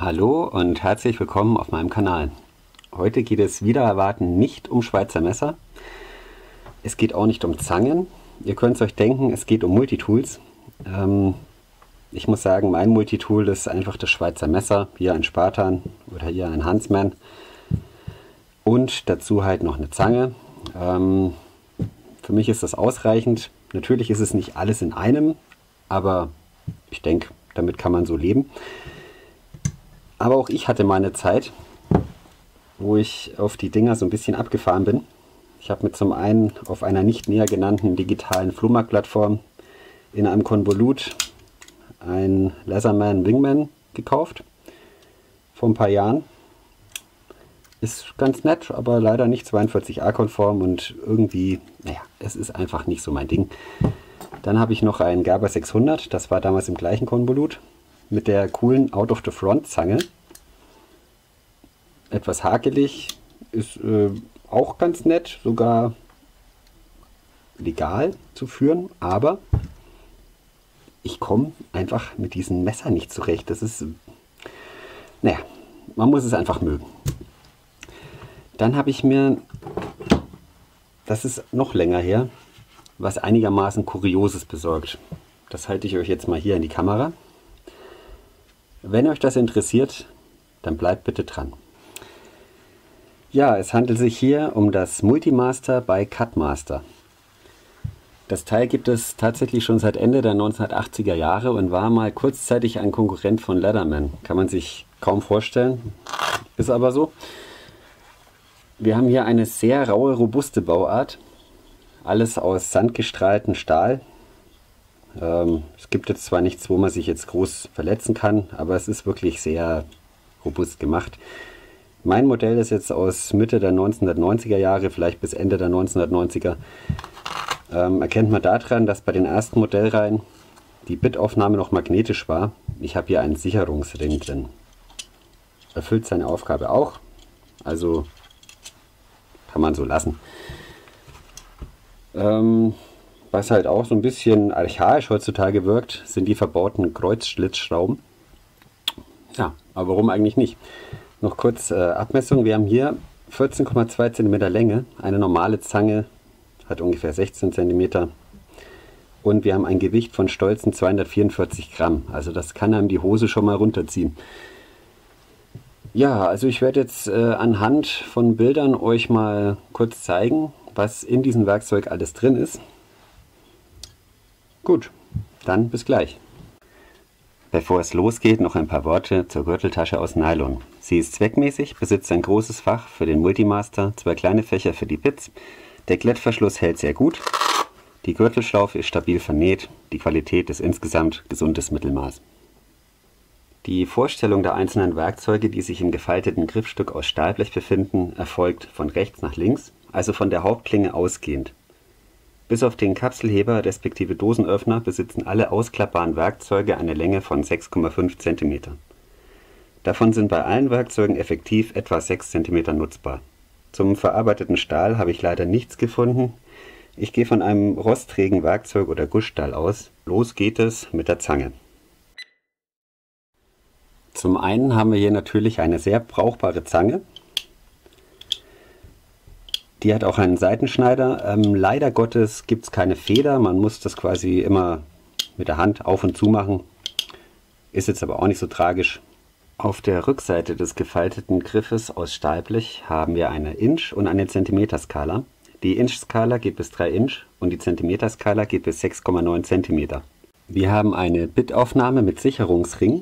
Hallo und herzlich willkommen auf meinem Kanal. Heute geht es wider Erwarten nicht um Schweizer Messer. Es geht auch nicht um Zangen. Ihr könnt es euch denken, es geht um Multitools. Ich muss sagen, mein Multitool ist einfach das Schweizer Messer. Hier ein Spartan oder hier ein Huntsman. Und dazu halt noch eine Zange. Für mich ist das ausreichend. Natürlich ist es nicht alles in einem, aber ich denke, damit kann man so leben. Aber auch ich hatte mal eine Zeit, wo ich auf die Dinger so ein bisschen abgefahren bin. Ich habe mir zum einen auf einer nicht näher genannten digitalen Flohmarktplattform in einem Konvolut ein Leatherman Wingman gekauft. Vor ein paar Jahren. Ist ganz nett, aber leider nicht 42A-konform und irgendwie, naja, es ist einfach nicht so mein Ding. Dann habe ich noch einen Gerber 600, das war damals im gleichen Konvolut, mit der coolen Out-of-the-Front-Zange. Etwas hakelig, ist auch ganz nett, sogar legal zu führen, aber ich komme einfach mit diesem Messer nicht zurecht. Das ist, naja, man muss es einfach mögen. Dann habe ich mir, das ist noch länger her, was einigermaßen Kurioses besorgt. Das halte ich euch jetzt mal hier in die Kamera. Wenn euch das interessiert, dann bleibt bitte dran. Ja, es handelt sich hier um das Multimaster bei Cutmaster. Das Teil gibt es tatsächlich schon seit Ende der 1980er Jahre und war mal kurzzeitig ein Konkurrent von Leatherman. Kann man sich kaum vorstellen, ist aber so. Wir haben hier eine sehr raue, robuste Bauart. Alles aus sandgestrahltem Stahl. Es gibt jetzt zwar nichts, wo man sich jetzt groß verletzen kann, aber es ist wirklich sehr robust gemacht. Mein Modell ist jetzt aus Mitte der 1990er Jahre, vielleicht bis Ende der 1990er. Erkennt man daran, dass bei den ersten Modellreihen die Bitaufnahme noch magnetisch war. Ich habe hier einen Sicherungsring drin. Erfüllt seine Aufgabe auch, also kann man so lassen. Was halt auch so ein bisschen archaisch heutzutage wirkt, sind die verbauten Kreuzschlitzschrauben. Ja, aber warum eigentlich nicht? Noch kurz Abmessung. Wir haben hier 14,2 cm Länge. Eine normale Zange hat ungefähr 16 cm. Und wir haben ein Gewicht von stolzen 244 Gramm. Also das kann einem die Hose schon mal runterziehen. Ja, also ich werde jetzt anhand von Bildern euch mal kurz zeigen, was in diesem Werkzeug alles drin ist. Gut, dann bis gleich. Bevor es losgeht, noch ein paar Worte zur Gürteltasche aus Nylon. Sie ist zweckmäßig, besitzt ein großes Fach für den Multimaster, 2 kleine Fächer für die Bits. Der Klettverschluss hält sehr gut. Die Gürtelschlaufe ist stabil vernäht. Die Qualität ist insgesamt gesundes Mittelmaß. Die Vorstellung der einzelnen Werkzeuge, die sich im gefalteten Griffstück aus Stahlblech befinden, erfolgt von rechts nach links, also von der Hauptklinge ausgehend. Bis auf den Kapselheber respektive Dosenöffner besitzen alle ausklappbaren Werkzeuge eine Länge von 6,5 cm. Davon sind bei allen Werkzeugen effektiv etwa 6 cm nutzbar. Zum verarbeiteten Stahl habe ich leider nichts gefunden. Ich gehe von einem rostträgen Werkzeug oder Gussstahl aus. Los geht es mit der Zange. Zum einen haben wir hier natürlich eine sehr brauchbare Zange. Die hat auch einen Seitenschneider. Leider Gottes gibt es keine Feder. Man muss das quasi immer mit der Hand auf und zu machen. Ist jetzt aber auch nicht so tragisch. Auf der Rückseite des gefalteten Griffes aus Stahlblech haben wir eine Inch- und eine Zentimeterskala. Die Inch-Skala geht bis 3 Inch und die Zentimeterskala geht bis 6,9 cm. Wir haben eine Bitaufnahme mit Sicherungsring.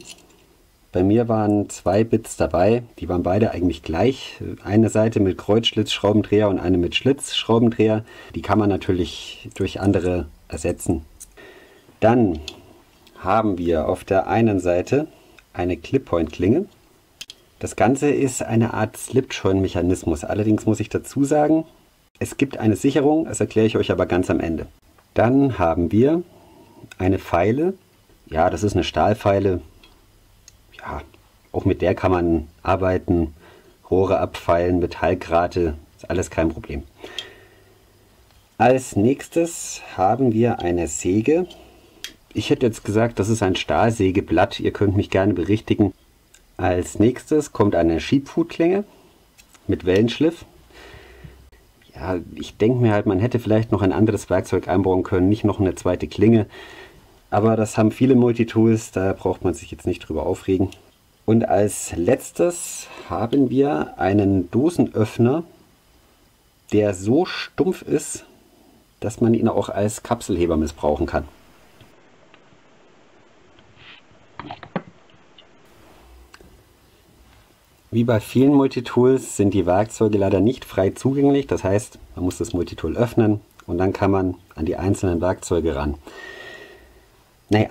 Bei mir waren 2 Bits dabei, die waren beide eigentlich gleich. Eine Seite mit Kreuzschlitzschraubendreher und eine mit Schlitzschraubendreher. Die kann man natürlich durch andere ersetzen. Dann haben wir auf der einen Seite eine Clip-Point-Klinge. Das Ganze ist eine Art Slipjoint-Mechanismus. Allerdings muss ich dazu sagen, es gibt eine Sicherung, das erkläre ich euch aber ganz am Ende. Dann haben wir eine Feile. Ja, das ist eine Stahlfeile. Ja, auch mit der kann man arbeiten, Rohre abfeilen, Metallgrate, ist alles kein Problem. Als nächstes haben wir eine Säge. Ich hätte jetzt gesagt, das ist ein Stahlsägeblatt, ihr könnt mich gerne berichtigen. Als nächstes kommt eine Schiebfutklinge mit Wellenschliff. Ja, ich denke mir halt, man hätte vielleicht noch ein anderes Werkzeug einbauen können, nicht noch eine zweite Klinge. Aber das haben viele Multitools, da braucht man sich jetzt nicht drüber aufregen. Und als letztes haben wir einen Dosenöffner, der so stumpf ist, dass man ihn auch als Kapselheber missbrauchen kann. Wie bei vielen Multitools sind die Werkzeuge leider nicht frei zugänglich. Das heißt, man muss das Multitool öffnen und dann kann man an die einzelnen Werkzeuge ran. Naja,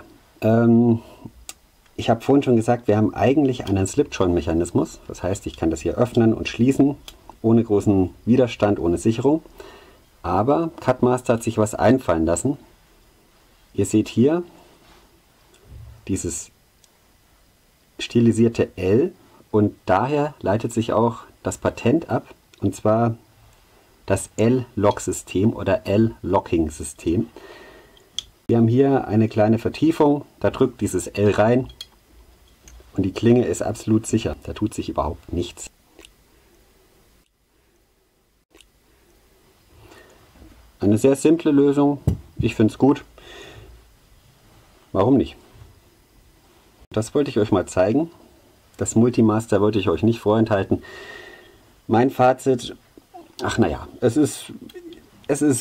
ich habe vorhin schon gesagt, wir haben eigentlich einen Slip-Joint-Mechanismus. Das heißt, ich kann das hier öffnen und schließen, ohne großen Widerstand, ohne Sicherung. Aber Cutmaster hat sich was einfallen lassen. Ihr seht hier dieses stilisierte L. Und daher leitet sich auch das Patent ab, und zwar das L-Lock-System oder L-Locking-System. Wir haben hier eine kleine Vertiefung, da drückt dieses L rein und die Klinge ist absolut sicher, da tut sich überhaupt nichts. Eine sehr simple Lösung, ich finde es gut. Warum nicht? Das wollte ich euch mal zeigen. Das Multimaster wollte ich euch nicht vorenthalten. Mein Fazit, ach naja, es ist,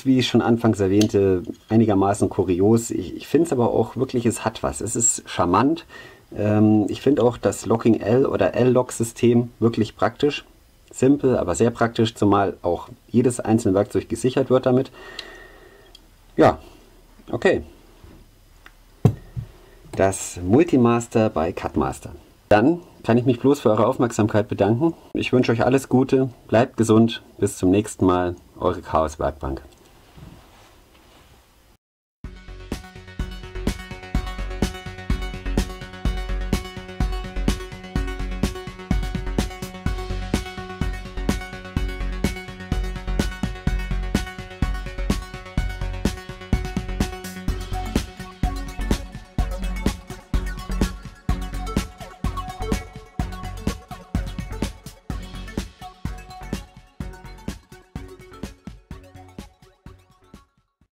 wie ich schon anfangs erwähnte, einigermaßen kurios. Ich finde es aber auch wirklich, es hat was. Es ist charmant. Ich finde auch das Locking L oder L-Lock-System wirklich praktisch. Simpel, aber sehr praktisch, zumal auch jedes einzelne Werkzeug gesichert wird damit. Ja, okay. Das Multimaster bei Cutmaster. Dann kann ich mich bloß für eure Aufmerksamkeit bedanken. Ich wünsche euch alles Gute, bleibt gesund, bis zum nächsten Mal, eure Chaos Werkbank.